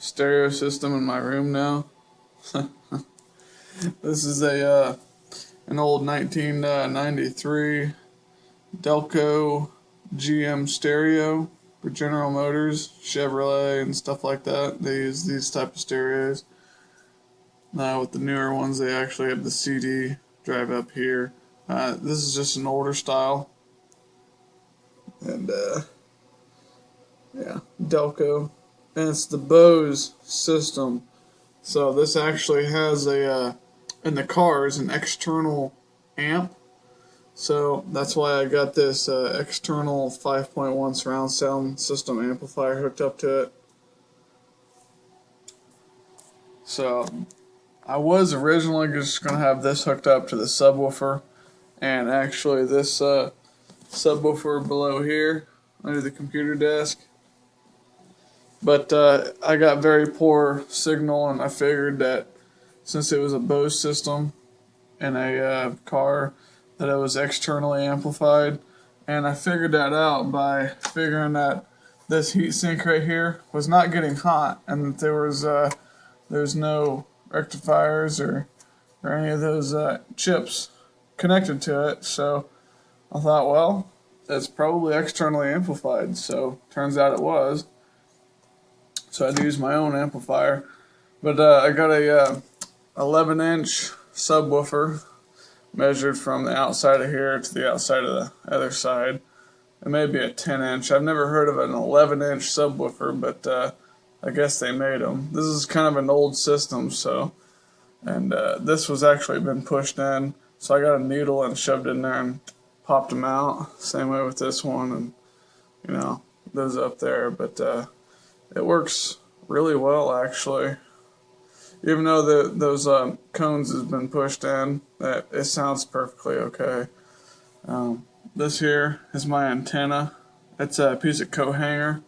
stereo system in my room now. This is a an old 1993 Delco GM stereo for General Motors, Chevrolet, and stuff like that. They use these type of stereos. Now with the newer ones, they actually have the CD drive up here. This is just an older style, and yeah, Delco, and it's the Bose system. So this actually has a in the car is an external amp. So that's why I got this external 5.1 surround sound system amplifier hooked up to it. So I was originally just going to have this hooked up to the subwoofer, and actually this subwoofer below here under the computer desk. But I got very poor signal, and I figured that since it was a Bose system in a car, that it was externally amplified. And I figured that out by figuring that this heatsink right here was not getting hot, and that there's no rectifiers or any of those chips connected to it. So I thought, well, it's probably externally amplified. So turns out it was. So I had to use my own amplifier. But I got a 11-inch subwoofer measured from the outside of here to the outside of the other side. It may be a 10-inch. I've never heard of an 11-inch subwoofer, but I guess they made them. This is kind of an old system, so, and this was actually been pushed in, so I got a needle and shoved it in there and popped them out. Same way with this one, and you know, those up there, but it works really well actually. Even though those cones has been pushed in, it sounds perfectly okay. This here is my antenna. It's a piece of coat hanger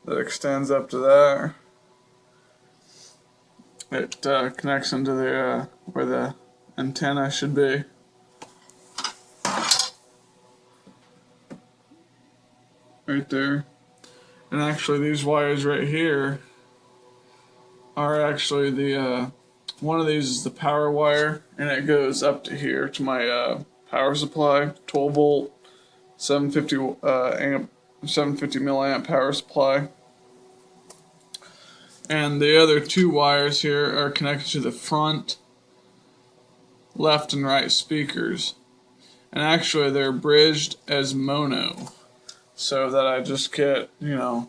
that extends up to there. It connects into the where the antenna should be. Right there. And actually these wires right here are actually the one of these is the power wire, and it goes up to here to my power supply, 12 volt 750 milliamp power supply. And the other two wires here are connected to the front left and right speakers, and actually they're bridged as mono, so that I just get, you know,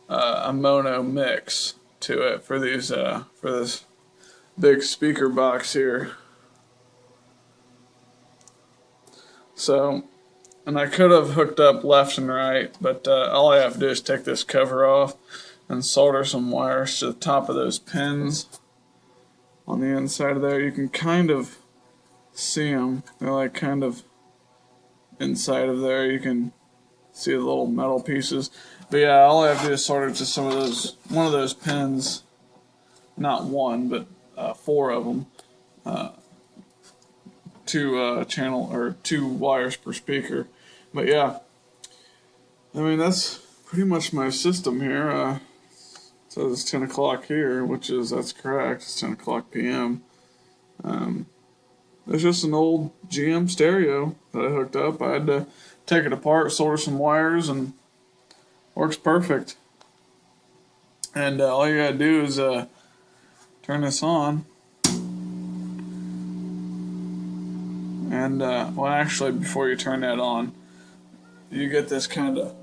a mono mix to it for these for this big speaker box here. So, and I could have hooked up left and right, but all I have to do is take this cover off and solder some wires to the top of those pins on the inside of there. You can kind of see them. They're like kind of inside of there. You can see the little metal pieces. But yeah, all I have to do is solder to one of those pins, not one, but 4 of them, two wires per speaker. But yeah, I mean, that's pretty much my system here. It says it's 10 o'clock here, that's correct. It's 10 o'clock p.m. It's just an old GM stereo that I hooked up. I had to take it apart, solder some wires, and works perfect. And all you gotta do is turn this on. And well, actually, before you turn that on, you get this kind of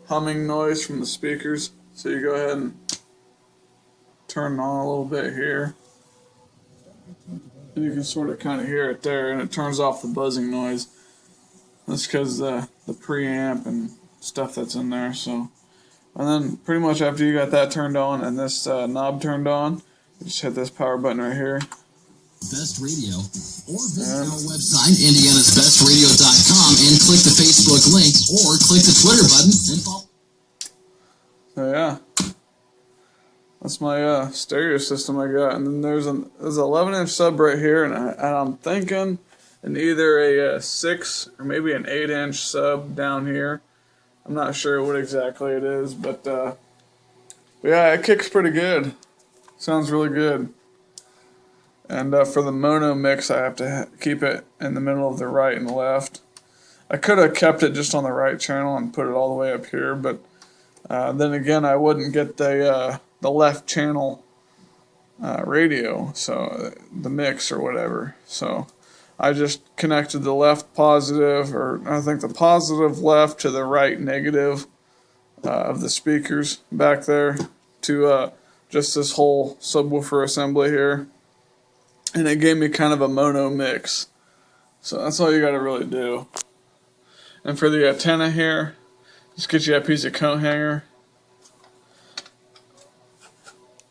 humming noise from the speakers. So you go ahead and turn it on a little bit here. And you can sort of kind of hear it there, and it turns off the buzzing noise. That's because the preamp and stuff that's in there. So, and then pretty much after you got that turned on and this knob turned on, you just hit this power button right here. Best Radio, or visit our website, indianasbestradio.com, and click the Facebook link, or click the Twitter button and follow. So yeah, that's my stereo system I got. And then there's an 11-inch sub right here, and I'm thinking in either a 6 or maybe an 8-inch sub down here. I'm not sure what exactly it is, but But yeah, it kicks pretty good. Sounds really good. And for the mono mix, I have to keep it in the middle of the right and the left. I could have kept it just on the right channel and put it all the way up here, but then again, I wouldn't get the left channel radio, so the mix or whatever. So I just connected the left positive, or I think the positive left to the right negative of the speakers back there to just this whole subwoofer assembly here. And it gave me kind of a mono mix. So that's all you gotta really do. And for the antenna here, just get you a piece of coat hanger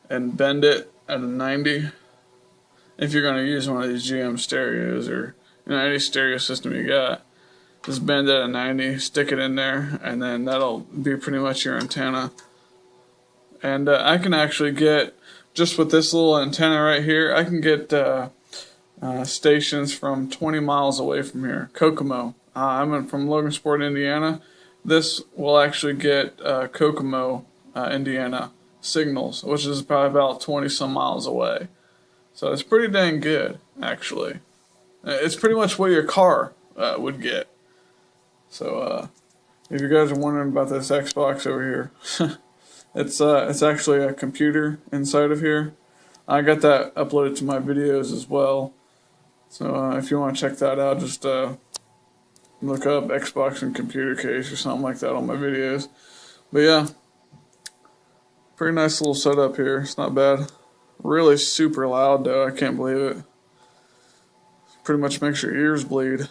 and bend it at a 90. If you're gonna use one of these GM stereos or any stereo system you got, just bend it at 90, stick it in there, and then that'll be pretty much your antenna. And I can actually get, just with this little antenna right here, I can get stations from 20 miles away from here. Kokomo. I'm from Logansport, Indiana. This will actually get Kokomo, Indiana signals, which is probably about 20 some miles away. So it's pretty dang good, actually. It's pretty much what your car would get. So if you guys are wondering about this Xbox over here, it's actually a computer inside of here. I got that uploaded to my videos as well. So if you want to check that out, just look up Xbox and computer case or something like that on my videos. But yeah, pretty nice little setup here. It's not bad. Really super loud though. I can't believe it. Pretty much makes your ears bleed.